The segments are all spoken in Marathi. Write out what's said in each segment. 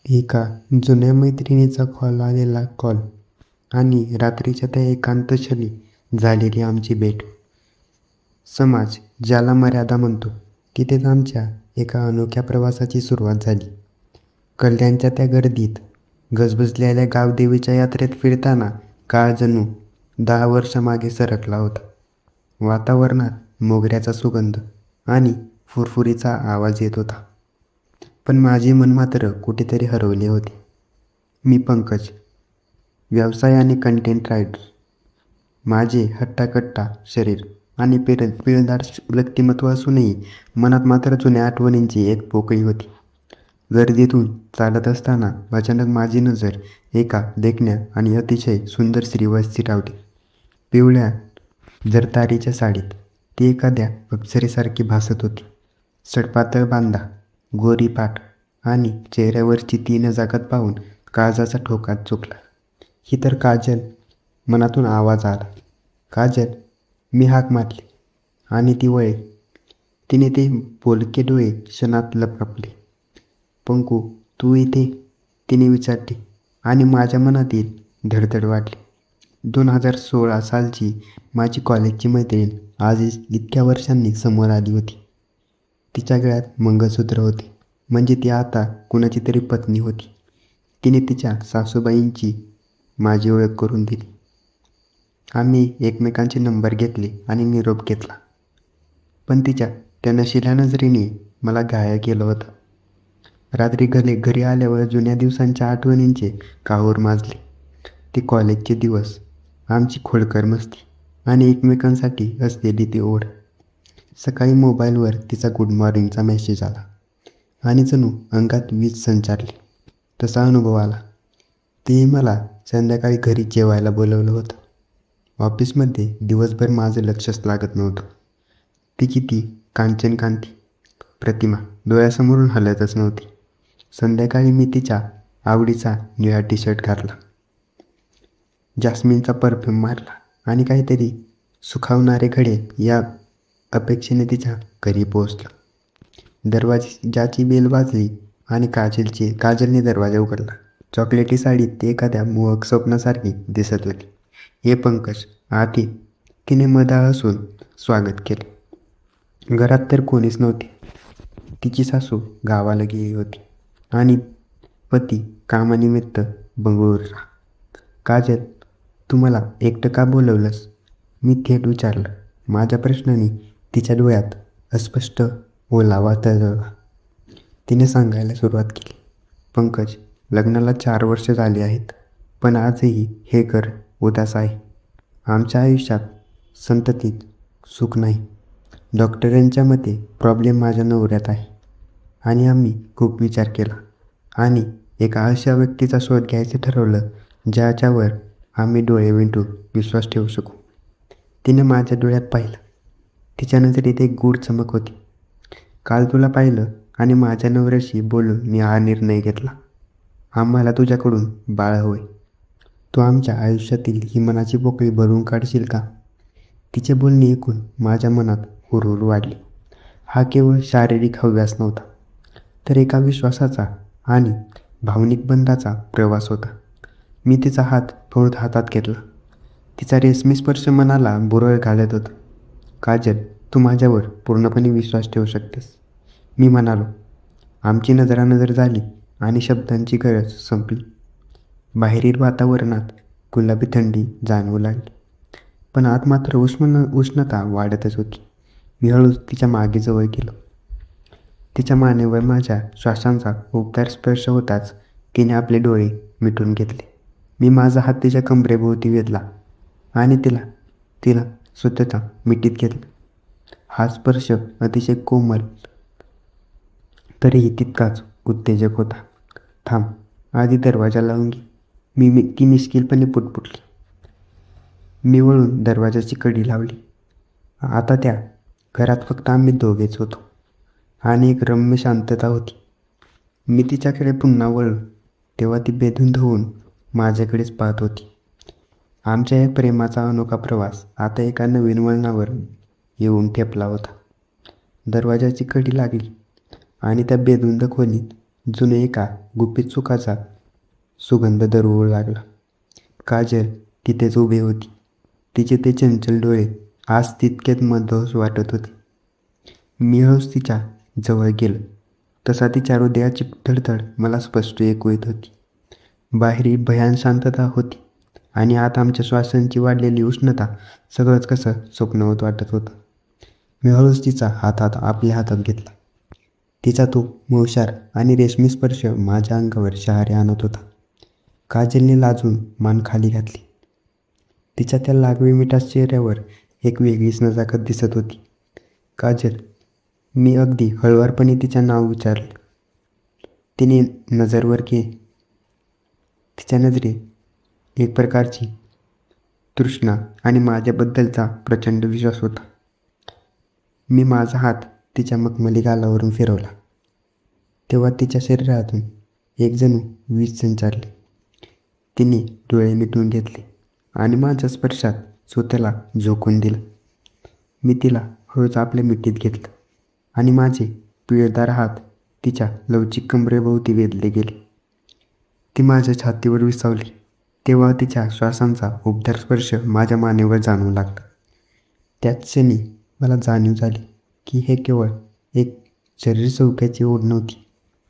एका जुन्या मैत्रिणीचा आलेला कॉल आणि रात्रीच्या त्या एकांत क्षणी झालेली आमची भेट. समाज ज्याला मर्यादा म्हणतो, तिथेच आमच्या एका अनोख्या प्रवासाची सुरुवात झाली. कल्याणच्या त्या गर्दीत गजबजलेल्या गावदेवीच्या यात्रेत फिरताना काळ जणू 10 वर्ष मागे सरकला होता. वातावरणात मोगऱ्याचा सुगंध आणि फुरफुरीचा आवाज येत होता. पण माझे मन मात्र कुठेतरी हरवले होते. मी पंकज, व्यवसाय आणि कंटेंट रायटर. माझे हट्टाकट्टा शरीर आणि पिळदार व्यक्तिमत्व असूनही मनात मात्र जुन्या आठवणींची एक पोकळी होती. गर्दीतून चालत असताना अचानक माझी नजर एका देखण्या आणि अतिशय सुंदर स्त्रीवर लावली. पिवळ्या जरतारीच्या साडीत ती एखाद्या अप्सरेसारखी भासत होती. सडपातळ बांधा, गोरी पाठ आणि चेहऱ्यावरची ती नजाकत पाहून काळजाचा ठोका चुकला. ही तर काजल. मनातून आवाज आला, काजल. मी हाक मारली आणि ती वळे. तिने ते बोलके डोळे क्षणात लपले. पंकू, तू इथे? तिने विचारले आणि माझ्या मनातील धडधड वाढली. 2016 सालची माझी कॉलेजची मैत्रीण आज इतक्या वर्षांनी समोर आली होती. तिच्या गळ्यात मंगळसूत्र होते, म्हणजे ती आता कुणाची तरी पत्नी होती. तिने तिच्या सासूबाईंची माझी ओळख करून दिली. आम्ही एकमेकांचे नंबर घेतले आणि निरोप घेतला. पण तिच्या त्या नशिल्या नजरेने मला घायल केलं होतं. रात्री घरी आल्यावर जुन्या दिवसांच्या आठवणींचे काहूर माजले. ते कॉलेजचे दिवस, आमची खोडकर मस्ती आणि एकमेकांसाठी असलेली ती ओढ. सकाळी मोबाईलवर तिचा गुड मॉर्निंगचा मेसेज आला आणि जणू अंगात वीज संचारली तसा अनुभव आला. तेही मला संध्याकाळी घरी जेवायला बोलवलं होतं. ऑफिसमध्ये दिवसभर माझं लक्षच लागत नव्हतं. तिची ती कांचनकांती प्रतिमा डोळ्यासमोरून हलतच नव्हती. संध्याकाळी मी तिच्या आवडीचा निळा टी-शर्ट घातला, जास्मिनचा परफ्यूम मारला आणि काहीतरी सुखावणारे घडे या अपेक्षेने तिच्या घरी पोहोचला. दरवाजाची बेल वाजली आणि काजलने दरवाजा उघडला. चॉकलेटी साडीत ती एखाद्या मोहक स्वप्नासारखी दिसत होती. हे पंकज, आत ये. तिने मधाळ हसून स्वागत केले. घरात तर कोणीच नव्हते. तिची सासू गावाला गेली होती आणि पती कामानिमित्त बंगळुरूला. काजल, तू मला एकटं का बोलवलंस? मी थेट विचारलं. माझ्या प्रश्नाने तिच्या डोळ्यात अस्पष्ट ओलावा तरळला. तिने सांगायला सुरुवात केली. पंकज, लग्नाला 4 वर्ष झाली आहेत, पण आजही हे घर उदास आहे. आमच्या आयुष्यात संततीत सुख नाही. डॉक्टरांच्या मते प्रॉब्लेम माझ्या नवऱ्यात आहे आणि आम्ही खूप विचार केला आणि एका अशा व्यक्तीचा शोध घ्यायचं ठरवलं ज्याच्यावर आम्ही डोळे मिटून विश्वास ठेवू शकू. तिने माझ्या डोळ्यात पाहिलं. तिच्या नजरेत एक गूढ चमक होती. काल तुला पाहिलं आणि माझ्या नवऱ्याशी बोलून मी हा निर्णय घेतला. आम्हाला तुझ्याकडून बाळ हवंय. तू आमच्या आयुष्यातील ही मनाची पोकळी भरून काढशील का? तिचे बोलणे ऐकून माझ्या मनात हुरहुर वाढली. हा केवळ शारीरिक हव्यास नव्हता, तर एका विश्वासाचा आणि भावनिक बंधाचा प्रवास होता. मी तिचा हात थोडं हातात घेतला. तिचा रेशमी स्पर्श मनाला बुरळ घालत होता. काजल, तू माझ्यावर पूर्णपणे विश्वास ठेवू शकतेस, मी म्हणालो. आमची नजरानजर झाली आणि शब्दांची गरज संपली. बाहेरील वातावरणात गुलाबी थंडी जाणवू लागली, पण आत मात्र उष्णता वाढतच होती. मी हळूच तिच्या मागे जवळ गेलो. तिच्या मानेवर माझ्या श्वासांचा उबदार स्पर्श होताच तिने आपले डोळे मिटून घेतले. मी माझा हात तिच्या कमरेभोवती वेधला आणि तिला स्वतःच्या मिठीत घेतलं. हा स्पर्श अतिशय कोमल, तरीही तितकाच उत्तेजक होता. थांब, आधी दरवाजा लावून घे. ती मिश्किलपणे पुटपुटली. मी वळून दरवाजाची कडी लावली. आता त्या घरात फक्त आम्ही दोघेच होतो आणि एक रम्य शांतता होती. मी तिच्याकडे पुन्हा वळलो तेव्हा ती बेधुंद होऊन माझ्याकडेच पाहत होती. आमच्या या प्रेमाचा अनोखा प्रवास आता एका नवीन वळणावर येऊन ठेपला होता. दरवाजाची कडी लागली आणि त्या बेधुंद खोलीत जुनं एका गुपित सुखाचा सुगंध दरवळू लागला. काजल तिथेच उभी होती. तिचे ते चंचल डोळे आज तितकेच मधोस वाटत होते. मी हळूच तिच्या जवळ गेलो. तसा तिच्या हृदयाची धडधड मला स्पष्ट ऐकू येत होती. बाहेर भयान शांतता होती आणि आत आमच्या श्वासांची वाढलेली उष्णता सगळंच कसं स्वप्नवत वाटत होतं. मी हळूच तिचा हातात आपल्या हातात घेतला. तिचा तो मौशार आणि रेशमी स्पर्श माझ्या अंगावर शहारे आणत होता. काजलने लाजून मान खाली घातली. तिच्या त्या लागवी मिठाच्या चेहऱ्यावर एक वेगळीच नजाकत दिसत होती. काजल, मी अगदी हळुवारपणे तिचे नाव विचारले. तिने नजरवर केली. तिच्या नजरेत एक प्रकारची तृष्णा आणि माझ्याबद्दलचा प्रचंड विश्वास होता. मी माझा हात तिच्या मखमली गालावरून फिरवला तेव्हा तिच्या शरीरातून एक जणू वीज संचारली. तिने डोळे मिटून घेतले आणि माझ्या स्पर्शात स्वतःला झोकून दिलं. मी तिला हळूच आपल्या मिठीत घेतलं आणि माझे पिळदार हात तिच्या लवचिक कमरेभोवती वेधले गेले. ती माझ्या छातीवर विसावली तेव्हा तिच्या श्वासांचा उबदार स्पर्श माझ्या मानेवर जाणवू लागला. त्याच क्षणी मला जाणीव झाली की हे केवळ एक शरीर सौख्याची ओढ नव्हती,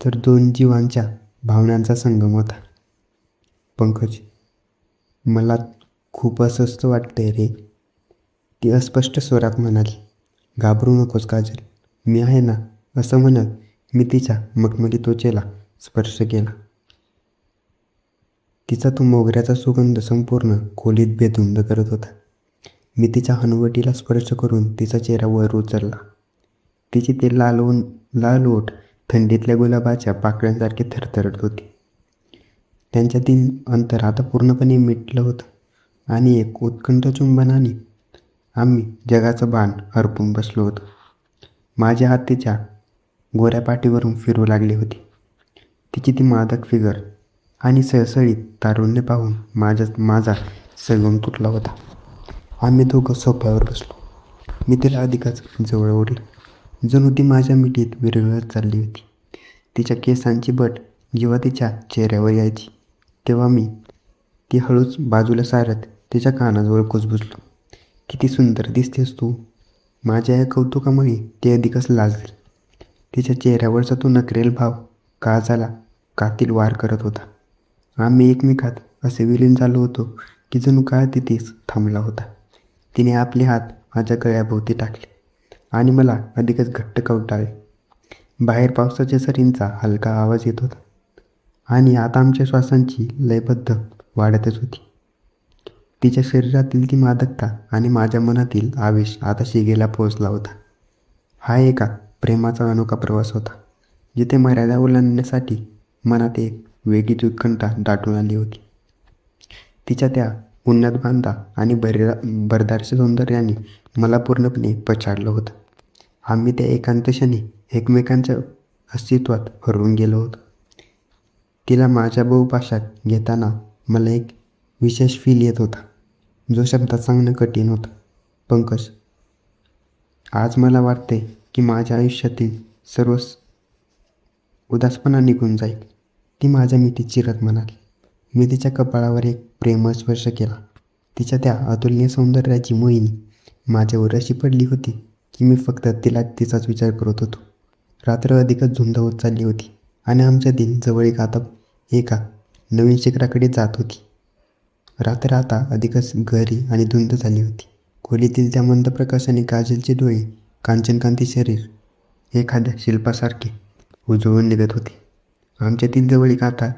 तर दोन जीवांच्या भावनांचा संगम होता. पंकज, मला खूप अस्वस्थ वाटतंय रे, ती अस्पष्ट स्वरात म्हणाली. घाबरू नकोस काजल, मी आहे ना, असं म्हणत मी तिच्या मखमली त्वचेला स्पर्श केला. तिचा तो मोगऱ्याचा सुगंध संपूर्ण खोलीत बेधुंद करत होता. मी तिच्या हनुवटीला स्पर्श करून तिचा चेहरा वर उचलला. तिची ते लाल ओठ थंडीतल्या गुलाबाच्या पाकळ्यांसारखे थरथरत होते. त्यांच्यातील अंतर आता पूर्णपणे मिटलं होतं आणि एक उत्कंठ चुंबनाने आम्ही जगाचं बाण हरपून बसलो होतो. माझे हात तिच्या गोऱ्या पाठीवरून फिरू लागले होते. तिची ती मादक फिगर आणि सळसळीत तारुण्य पाहून माझा संयम तुटला होता. आम्ही दोघं सोफ्यावर बसलो. मी तिला अधिकच जवळ ओढलं. जणू ती माझ्या मिठीत विरघळत चालली होती. तिच्या केसांची बट जेव्हा तिच्या चेहऱ्यावर यायची तेव्हा मी ती हळूच बाजूला सारत तिच्या कानाजवळ कुजबुजलो. किती सुंदर दिसतेस तू. माझ्या या कौतुकामुळे ती अधिकच लाजली. तिच्या चेहऱ्यावरचा तो नखरेल भाव काळजाला कातील वार करत होता. आम्ही एकमेकात असे विलीन झालो होतो की जणू काळ तिथेच थांबला होता. तिने आपले हात माझ्या गळ्याभोवती टाकले आणि मला अधिकच घट्ट कवटाळले. बाहेर पावसाच्या सरींचा हलका आवाज येत होता आणि आता आमच्या श्वासांची लयबद्ध वाढतच होती. तिच्या शरीरातील ती मादकता आणि माझ्या मनातील आवेश आता शिगेला पोहोचला होता. हा एका प्रेमाचा अनोखा प्रवास होता, जिथे मर्यादा ओलांडण्यासाठी मनात एक वेगळीच उत्कंठा दाटून आली होती. तिच्या त्या उन्नत बांधा आणि भरदार सौंदर्याने मला पूर्णपणे पछाडलं होतं. आम्ही त्या एकांत क्षणी एकमेकांच्या अस्तित्वात हरवून गेलो होतो. तिला माझ्या बहुपाशात घेताना मला एक विशेष फील येत होता, जो शब्दात सांगणं कठीण होतं. पंकज, आज मला वाटतंय की माझ्या आयुष्यातील सर्व उदासपणा निघून जाईल, ती माझ्या मिठीत चिरत म्हणाली. मी तिच्या कपाळावर एक प्रेमळ स्पर्श केला. तिच्या त्या अतुलनीय सौंदर्याची मोहिनी माझ्यावर अशी पडली होती की मी फक्त तिचाच विचार करत होतो. रात्र अधिकच झुंद होत चालली होती आणि आमच्यातील जवळीक आता एका नवीन शिखराकडे जात होती. रात्र आता अधिकच गहरी आणि धुंद झाली होती. खोलीतील त्या मंद प्रकाशाने काजलचे डोळे, कांचनकांती शरीर एखाद्या शिल्पासारखे उजळून निघत होते. आमच्यातील जवळीक आता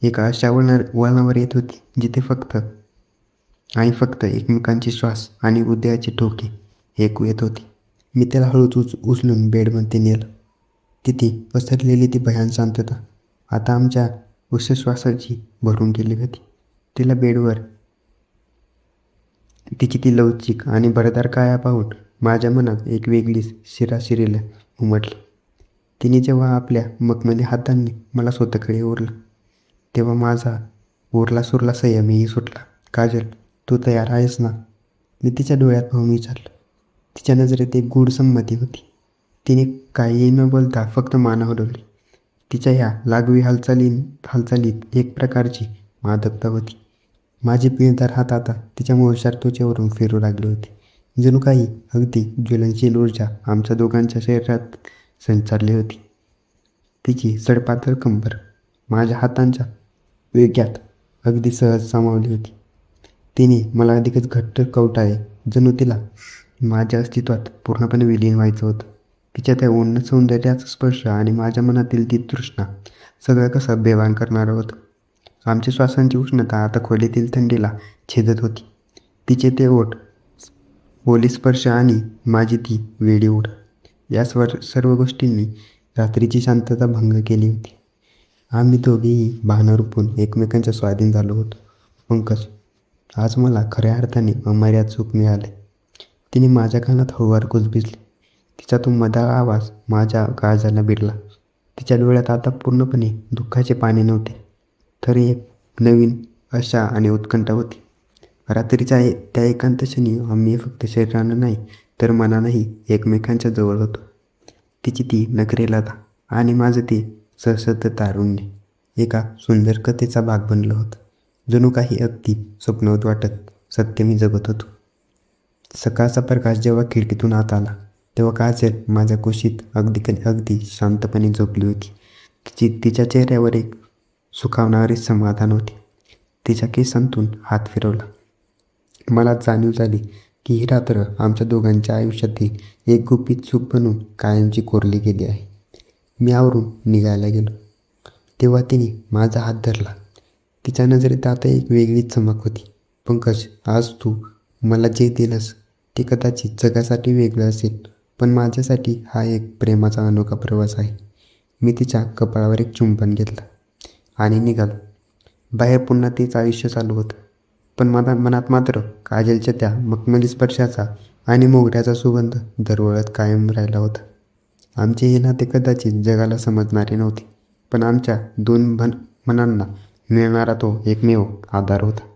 एका अशा वळणावर येत होती जिथे फक्त एकमेकांचे श्वास आणि हृदयाचे ठोके ऐकू येत होते. मी त्याला हळूच उचलून बेडमध्ये नेलं. तिथे पसरलेली ती भयान शांतता आता आमच्या उच्छ्वासाची भरून गेली होती. तिला बेडवर तिची ती लवचिक आणि भरदार काया पाहून माझ्या मनात एक वेगळीच शिराशिरीला उमटली. तिने जेव्हा आपल्या मखमली हातांनी मला स्वतःकडे ओढलं तेव्हा माझा उरला सुरला संयमही सुटला. काजल, तू तयार आहेस ना? मी तिच्या डोळ्यात पाहून विचारलं. तिच्या नजरेत एक गूढ संमती होती. तिने काहीही न बोलता फक्त मान हलवली. तिच्या ह्या लागवी हालचालीत एक प्रकारची मादकता होती. माझे पिळदार हात आता तिच्या मोळशार त्वचेवरून फिरू लागले होते. जणू काही अगदी ज्वलनशील ऊर्जा आमच्या दोघांच्या शरीरात संचारली होती. तिची सडपातळ कंबर माझ्या हातांच्या वेग्यात अगदी सहज सामावली होती. तिने मला अधिकच घट्ट कवटाळले, जणू तिला माझ्या अस्तित्वात पूर्णपणे विलीन व्हायचं होतं. तिच्या त्या उन्नत सौंदर्याचा स्पर्श आणि माझ्या मनातील ती तृष्णा सगळं कसं बेभान करणारं होतं. आमच्या श्वासांची उष्णता आता खोलीतील थंडीला छेदत होती. तिचे ते ओठ, ओली स्पर्श आणि माझी ती वेडी ओढ या सर्व गोष्टींनी रात्रीची शांतता भंग केली होती. आम्ही दोघेही भानावर रूपून एकमेकांच्या स्वाधीन झालो होतो. पंकज, आज मला खऱ्या अर्थाने अमर्याद सुख मिळाले. तिने माझ्या कानात हळूवार कुजबुजली. तिचा तो मधाळ आवाज माझ्या काळजाला भिडला. तिच्या डोळ्यात आता पूर्णपणे दुःखाचे पाणी नव्हते, तर एक नवीन आशा आणि उत्कंठा होती. रात्रीच्या त्या एकांत क्षणी आम्ही फक्त शरीरानं नाही तर मनानंही एकमेकांच्या जवळ होतो. तिची ती नखरेलता आणि माझं ते सशक्त तारुण्य एका सुंदर कथेचा भाग बनलं होतं. जणू काही अगदी स्वप्नवत वाटत सत्य मी जगत होतो. सकाळचा प्रकाश जेव्हा खिडकीतून आत आला तेव्हा काजल माझ्या कुशीत अगदी शांतपणे झोपली होती. तिच्या चेहऱ्यावर एक सुखावणारे समाधान होते. तिच्या केसांतून हात फिरवला. मला जाणीव झाली की ही रात्र आमच्या दोघांच्या आयुष्यातील एक गुपित सुख बनून कायमची कोरली गेली आहे. मी आवरून निघायला गेलो तेव्हा तिने माझा हात धरला. तिच्या नजरेत आता एक वेगळीच चमक होती. पंकज, आज तू मला जे दिलंस ते कदाचित जगासाठी वेगळं असेल, पण माझ्यासाठी हा एक प्रेमाचा अनोखा प्रवास आहे. मी तिच्या कपाळावर एक चुंबन घेतलं आणि निघालो. बाहेर पुन्हा तेच आयुष्य चालू होतं, पण मनात मात्र काजलच्या त्या मखमली स्पर्शाचा आणि मोगऱ्याचा सुगंध दरवळत कायम राहिला होता. आमचे हे नाते कदाचित जगाला समजणारे नव्हते, पण आमच्या दोन मनांना मिळणारा तो एकमेव आधार होता.